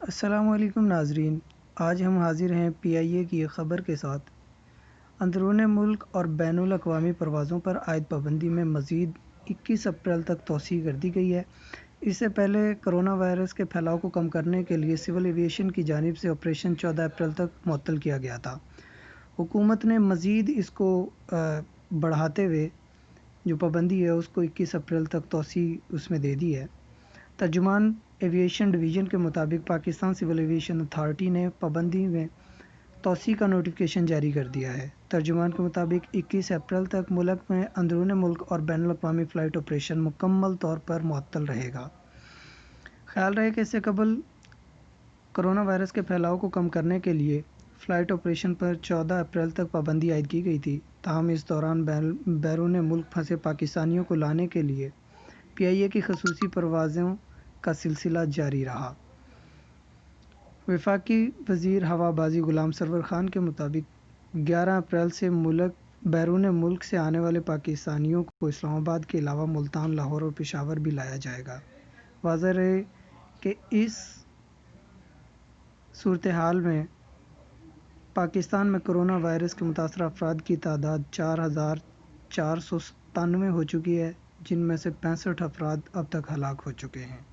السلام علیکم ناظرین، آج ہم حاضر ہیں پی آئی اے کی ایک خبر کے ساتھ۔ اندرون ملک اور بین الاقوامی پروازوں پر عائد پابندی میں مزید 21 اپریل تک توسیع کر دی گئی ہے۔ اس سے پہلے کرونا وائرس کے پھیلاؤ کو کم کرنے کے لیے سول ایویشن کی جانب سے آپریشن 14 اپریل تک معطل کیا گیا تھا۔ حکومت نے مزید اس کو بڑھاتے ہوئے جو پابندی ہے اس کو 21 اپریل تک توسیع اس میں دے دی ہے۔ ترجمان ایویشن ڈویژن کے مطابق پاکستان سول ایویشن اتھارٹی نے پابندی میں توسیع کا نوٹیفکیشن جاری کر دیا ہے۔ ترجمان کے مطابق 21 اپریل تک ملک میں اندرون ملک اور بین الاقوامی فلائٹ آپریشن مکمل طور پر معطل رہے گا۔ خیال رہے کہ اس سے قبل کرونا وائرس کے پھیلاؤ کو کم کرنے کے لیے فلائٹ آپریشن پر 14 اپریل تک پابندی عائد کی گئی تھی، تاہم اس دوران بیرون ملک پھنسے پاکستانیوں کو لانے کے لیے پی آئی اے کی خصوصی پروازوں کا سلسلہ جاری رہا۔ وفاقی وزیر ہوابازی غلام سرور خان کے مطابق 11 اپریل سے بیرون ملک سے آنے والے پاکستانیوں کو اسلام آباد کے علاوہ ملتان، لاہور اور پشاور بھی لایا جائے گا۔ واضح رہے کہ اس صورتحال میں پاکستان میں کرونا وائرس کے متاثرہ افراد کی تعداد 4,497 ہو چکی ہے، جن میں سے 65 افراد اب تک ہلاک ہو چکے ہیں۔